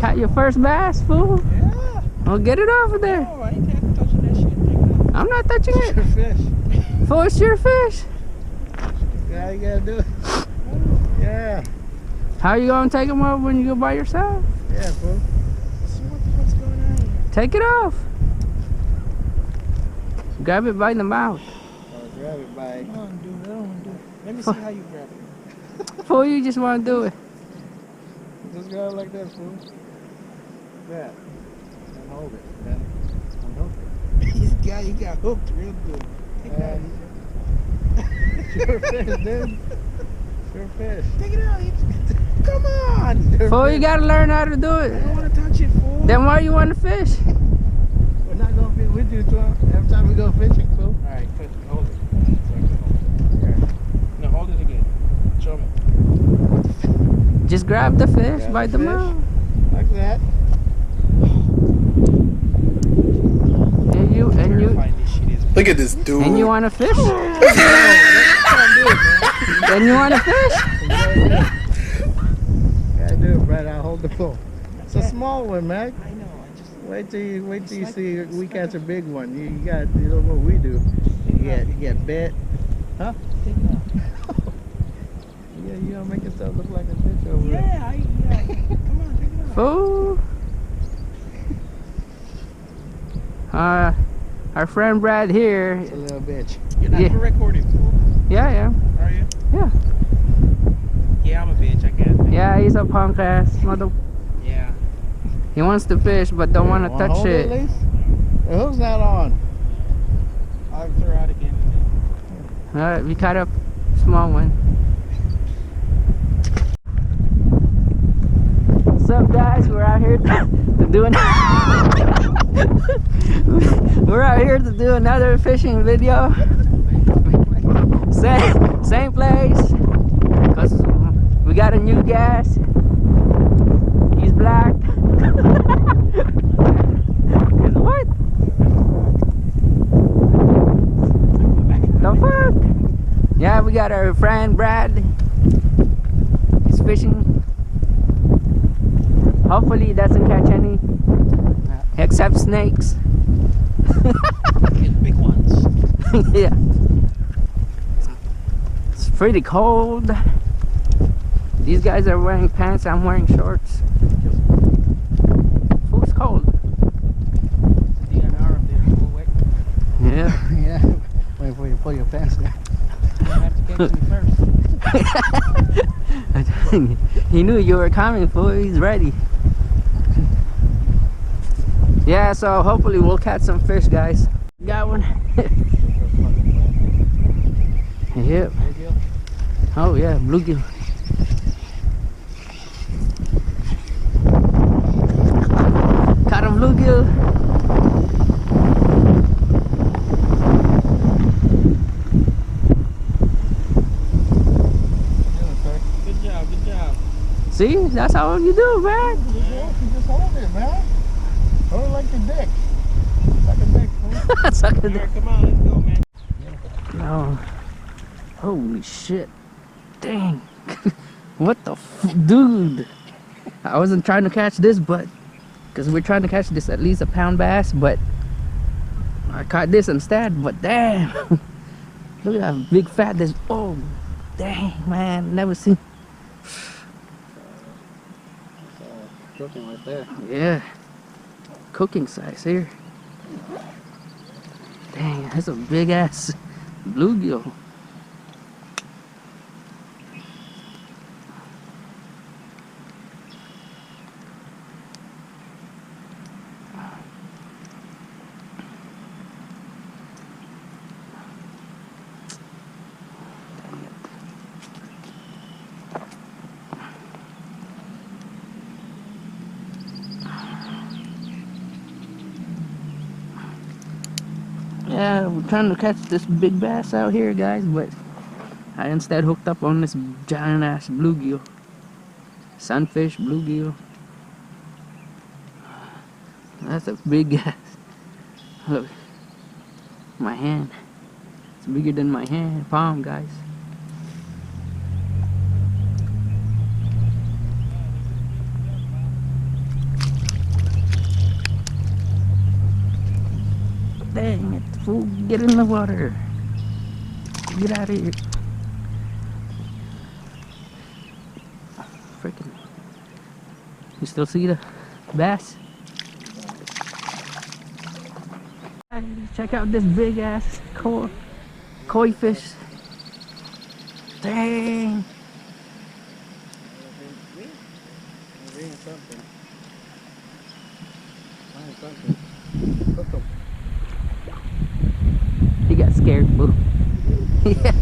Caught your first bass, fool? Yeah. Well, get it off of there. No, I ain't touching that shit. Take it off. I'm not touching It's it. your fish. Fool, it's your fish. Yeah, you gotta do it. Yeah. How you gonna take them off when you go by yourself? Yeah, fool. So what the fuck's going on here? Take it off. Grab it by the mouth. Oh, grab it by. I don't want to do it. I don't want to do it. Let me see how you grab it. Fool, you just want to do it. Just grab it like this, fool. That. And hold it. Then unhook it. You got hooked real good. Take it out. Sure fish, dude. Sure fish. Take it out. Come on. Fool, you gotta learn how to do I it. don't want to touch it, fool. Then why you want to fish? We're not going to fish with you, Trump. Every time we go fishing, fool. Alright, hold it. Here. No, hold it again. Show me. Just grab the fish Grab by the the fish. mouth. Like that. And you Look at this dude. and you want to fish? That's what I'm doing, man. Then you want to fish? Gotta do it, Brad. I'll hold the pole. It's a small one, man. I know. I just Wait till you see we catch a big one. You got you know what we do. You get bit. Huh? take it out. Yeah, you don't make yourself look like a bitch over there. Yeah. Come on, take it out. Fool. Our friend Brad here. It's a little bitch. You're not Yeah. recording, fool. Yeah, yeah. Are you? Yeah. Yeah, I'm a bitch. I can't. Yeah, he's a punk ass mother. Yeah. He wants to fish but don't want to Wanna touch hold it. At least? The hook's not on. I'll throw out again. Alright, we caught a small one. What's up, guys? We're out here to do we're out here to do another fishing video. Same place. 'Cause we got a new guest. He's black. He's what? The fuck? Yeah, we got our friend Brad. He's fishing. Hopefully he doesn't catch any. Except snakes. And big ones. Yeah. It's pretty cold. These guys are wearing pants, I'm wearing shorts. It's cold. DNR up there, full wet. Yeah. Yeah. Wait before you pull your pants down. You have to catch me first. He knew you were coming, fool. He's ready. Yeah, so hopefully we'll catch some fish, guys. Got one. Yep. Oh yeah, bluegill. Caught a bluegill. Good job, good job. See, that's how you do, man. You just hold it, man. Hold it like your dick. Like a dick, fool. Suck it. Alright, come on, let's go, man. No. Holy shit. Dang. What the dude. I wasn't trying to catch this, but because we're trying to catch this at least a pound bass, but I caught this instead. But damn. Look at that big fat. This. Oh, dang, man. Never seen. Cooking right there. Yeah. Cooking size here. Dang, that's a big ass bluegill. Yeah, we're trying to catch this big bass out here, guys, but I instead hooked up on this giant ass bluegill. Sunfish, bluegill. That's a big ass. Look, my hand. It's bigger than my hand, palm, guys. fool. Get in the water. Get out of here. Freaking. You still see the bass? Check out this big ass koi fish. Dang. Something. Find something. Cook 'em. He got scared, boo. Yeah.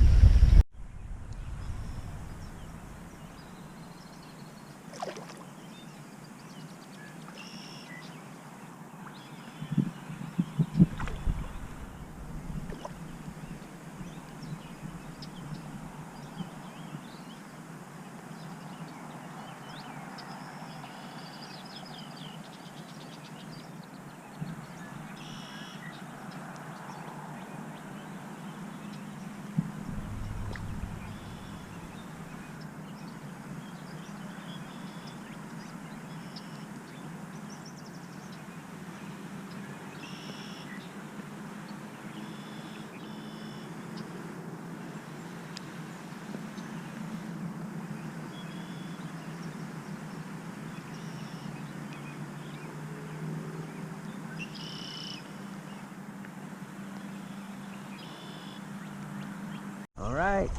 All right,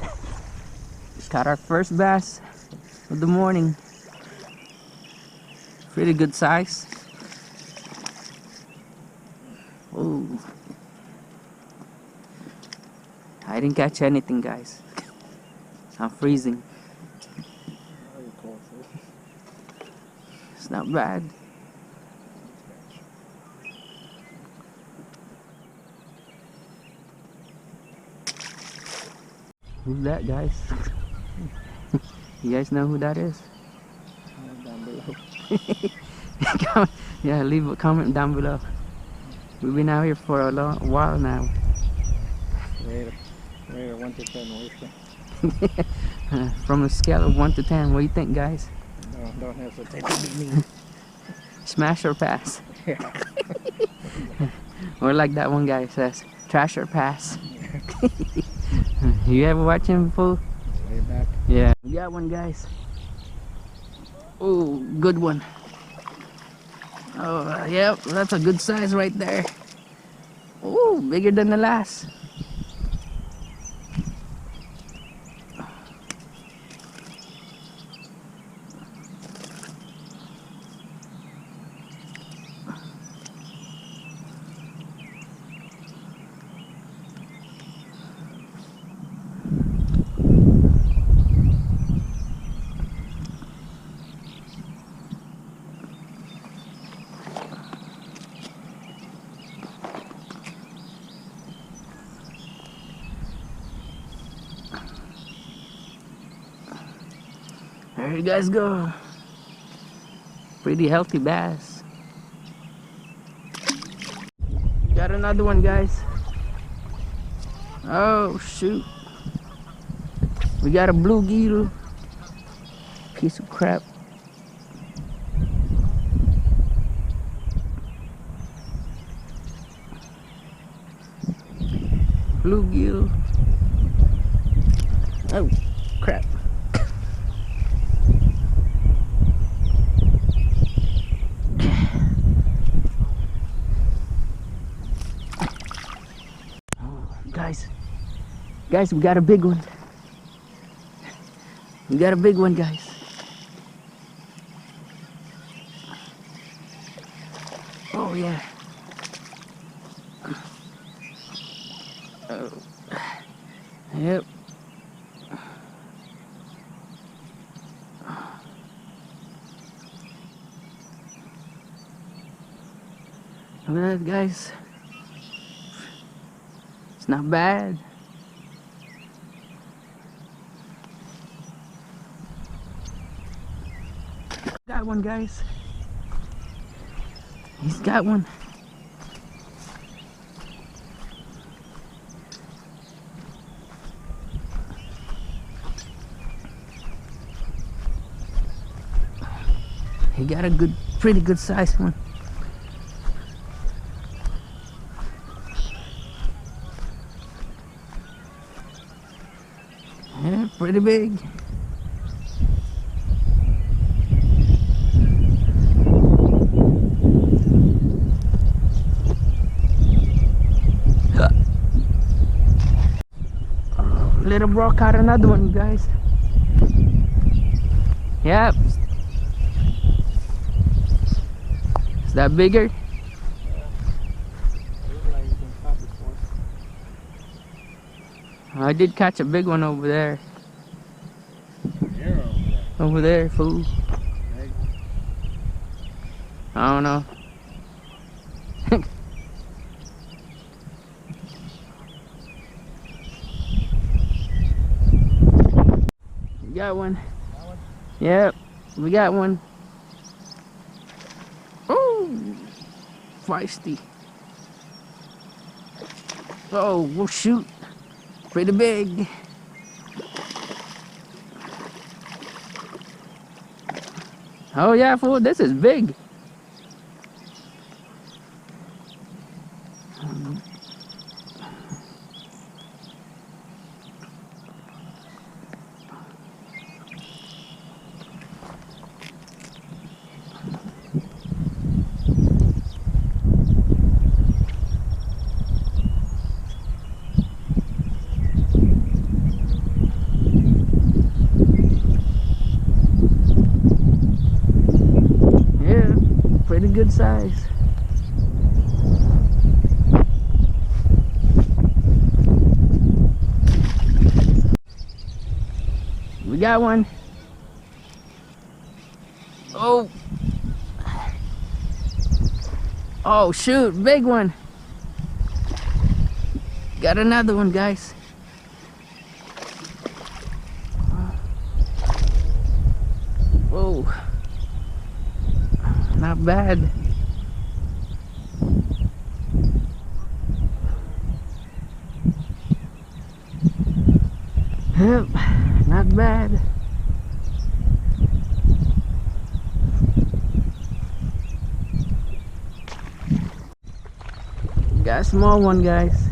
caught our first bass of the morning. Pretty good size. Oh, I didn't catch anything, guys. I'm freezing. It's not bad. Who's that, guys? You guys know who that is? Down below. Yeah, leave a comment down below. We've been out here for a while now. Rate a 1 to 10 oyster. From a scale of 1 to 10, what do you think, guys? No, don't hesitate to be mean. Smash or pass? Yeah. Or like that one guy says, trash or pass? You ever watch him before? Way back. Yeah. We got one, guys. Oh, good one. Oh, yep, that's a good size right there. Oh, bigger than the last. There you guys go. Pretty healthy bass. Got another one, guys. Oh shoot. We got a bluegill. Piece of crap. Bluegill. Oh crap. Guys, we got a big one. We got a big one, guys. Oh yeah. Oh. Yep. Look at that, guys. It's not bad. Got one, guys. He's got one. He got a pretty good sized one. pretty big. Little bro caught another one, guys. Yep. Is that bigger? I did catch a big one over there. Over there, fool. I don't know. We got one. Yep, we got one. Oh, feisty. Oh, we'll shoot. Pretty big. Oh yeah, fool, this is big. Pretty good size. We got one. Oh. Oh shoot, big one. Got another one, guys. Whoa. Not bad. Yep, not bad. Got a small one, guys.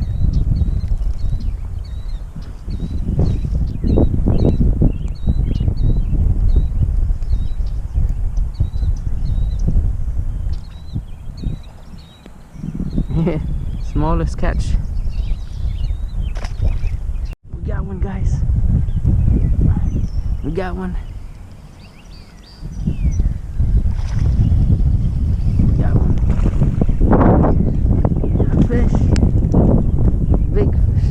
Smallest catch. We got one, guys. We got one. We got one. A fish. Big fish.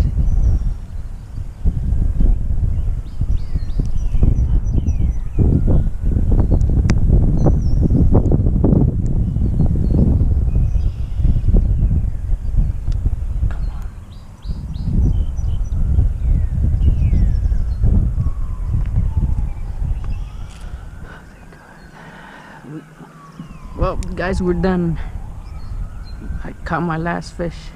Well, guys, we're done. I caught my last fish.